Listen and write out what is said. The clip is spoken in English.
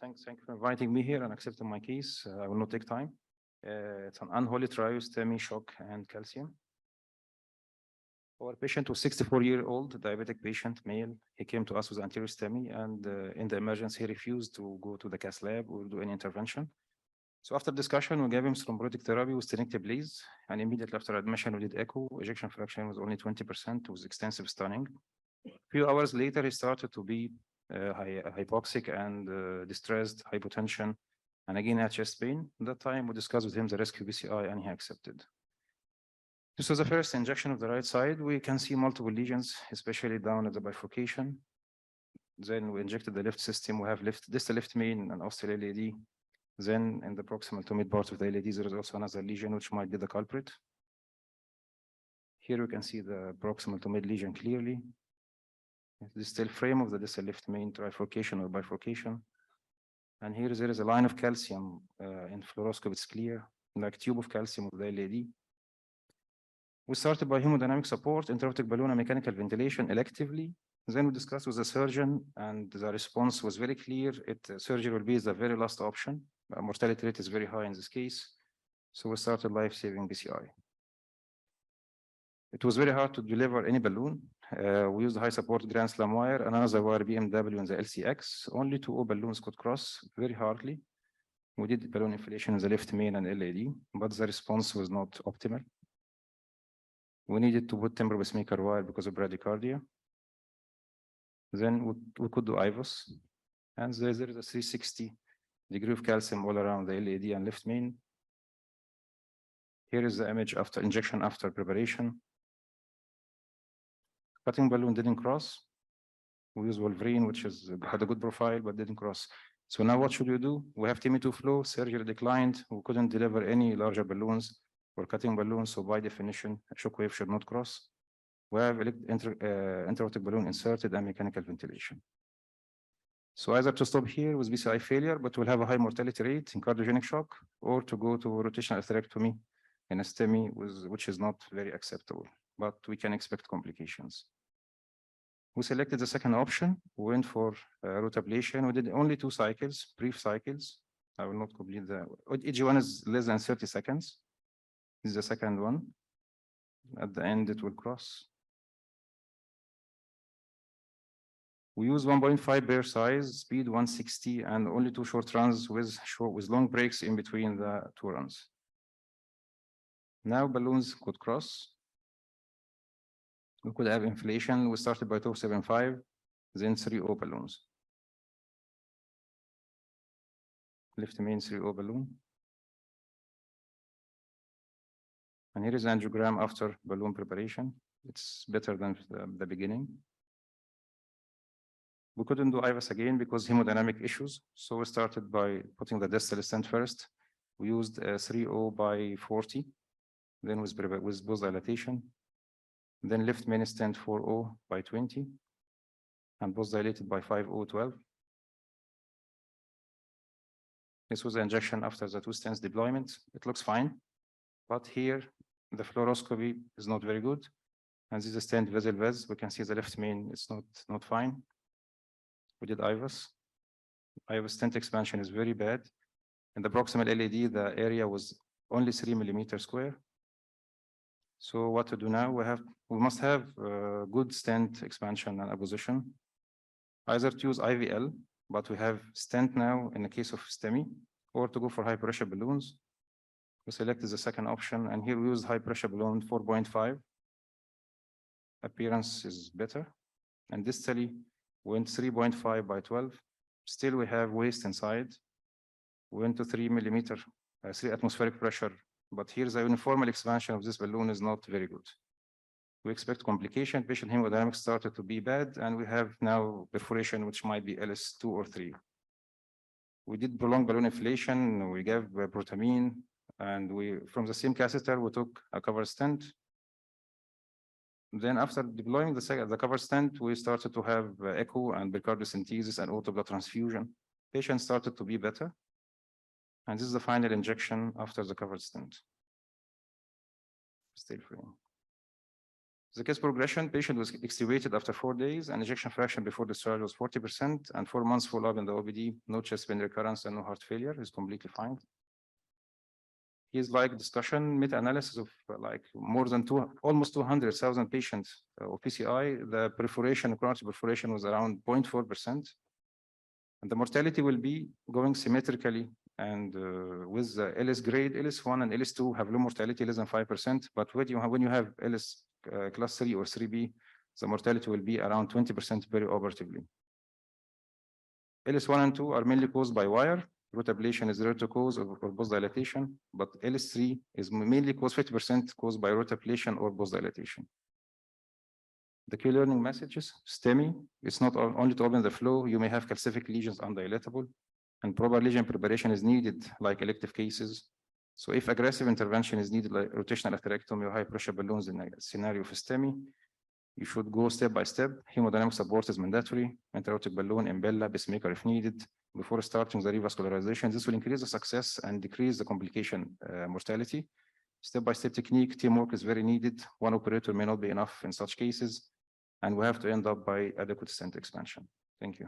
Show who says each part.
Speaker 1: Thank you for inviting me here and accepting my case. I will not take time. It's an unholy trio, STEMI, shock, and calcium. Our patient was 64-year-old diabetic patient, male. He came to us with anterior STEMI, and in the emergency, he refused to go to the cath lab or do any intervention. So after discussion, we gave him thrombolytic therapy with tenecteplase, and immediately after admission, we did echo. Ejection fraction was only 20%. It was extensive stunning. A few hours later, he started to be hypoxic and distressed, hypotension, and again had chest pain. At that time, we discussed with him the rescue BCI, and he accepted. This was the first injection of the right side. We can see multiple lesions, especially down at the bifurcation. Then we injected the left system. We have distal left main and ostial LAD. Then in the proximal to mid part of the LAD, there is also another lesion, which might be the culprit. Here we can see the proximal to mid lesion clearly. The distal frame of the distal left main trifurcation or bifurcation. And here there is a line of calcium in fluoroscope. It's clear, like tube of calcium of the LAD. We started by hemodynamic support, intra-aortic balloon, and mechanical ventilation electively. Then we discussed with the surgeon, and the response was very clear. Surgery will be the very last option. Mortality rate is very high in this case. So we started life-saving BCI. It was very hard to deliver any balloon. We used high support Grand Slam wire and another wire BMW in the LCX. Only 2 balloons could cross very hardly. We did balloon inflation in the left main and LAD, but the response was not optimal. We needed to put temporal pacemaker wire because of bradycardia. Then we could do IVUS. And there is a 360 degree of calcium all around the LAD and left main. Here is the image after injection, after preparation. Cutting balloon didn't cross. We used Wolverine, which had a good profile, but didn't cross. So now what should we do? We have TIMI2 flow, surgery declined. We couldn't deliver any larger balloons or cutting balloons. So by definition, a shockwave should not cross. We have intra-aortic balloon inserted and mechanical ventilation. So either to stop here with BCI failure, but we'll have a high mortality rate in cardiogenic shock, or to go to rotational atherectomy in a STEMI, which is not very acceptable, but we can expect complications. We selected the second option. We went for rotablation. We did only 2 cycles, brief cycles. I will not complete the, each one is less than 30 seconds. This is the second one. At the end, it will cross. We use 1.5 bear size, speed 160, and only 2 short runs with long breaks in between the 2 runs. Now balloons could cross. We could have inflation. We started by 275, then 3O balloons. Left main 3O balloon. And here is an angiogram after balloon preparation. It's better than the beginning. We couldn't do IVUS again because hemodynamic issues. So we started by putting the distal stent first. We used 3O by 40, then with both dilatation. Then left main stent 4O by 20, and both dilated by 5O12. This was the injection after the 2 stents deployment. It looks fine, but here the fluoroscopy is not very good. And this is a stent vessel. We can see the left main is not fine. We did IVUS. IVUS stent expansion is very bad. In the proximal LAD, the area was only 3 millimeters square. So what to do now? We must have good stent expansion and apposition. Either to use IVL, but we have stent now in the case of STEMI, or to go for high pressure balloons. We selected the second option, and here we use high pressure balloon 4.5. Appearance is better. And distally went 3.5 by 12. Still we have waste inside. We went to 3 millimeter, 3 atmospheric pressure. But here's the uniformal expansion of this balloon is not very good. We expect complication. Patient hemodynamics started to be bad, and we have now perforation, which might be LS2 or 3. We did prolonged balloon inflation. We gave protamine, and from the same catheter, we took a cover stent. Then after deploying the cover stent, we started to have echo and percardiocentesis and auto blood transfusion. Patient started to be better. And this is the final injection after the covered stent. Still free. The case progression, patient was extubated after 4 days, and ejection fraction before discharge was 40%, and 4 months follow-up in the OPD, no chest pain recurrence and no heart failure, is completely fine. Here's like discussion, meta-analysis of like more than almost 200,000 patients of PCI. The perforation, coronary perforation was around 0.4%. And the mortality will be going symmetrically. And with the LS grade, LS1 and LS2 have low mortality, less than 5%. But when you have LS class 3 or 3B, the mortality will be around 20% perioperatively. LS1 and 2 are mainly caused by wire. Root ablation is rare to cause or post dilatation, but LS3 is mainly caused 50% caused by root ablation or post dilatation. The key learning messages: STEMI, it's not only to open the flow, you may have calcific lesions undilatable, and proper lesion preparation is needed, like elective cases. So if aggressive intervention is needed, like rotational atherectomy or high pressure balloons in a scenario of STEMI, you should go step by step. Hemodynamic support is mandatory. Intra-aortic balloon, Embella, pacemaker if needed. Before starting the revascularization, this will increase the success and decrease the complication mortality. Step-by-step technique, teamwork is very needed. One operator may not be enough in such cases, and we have to end up by adequate stent expansion. Thank you.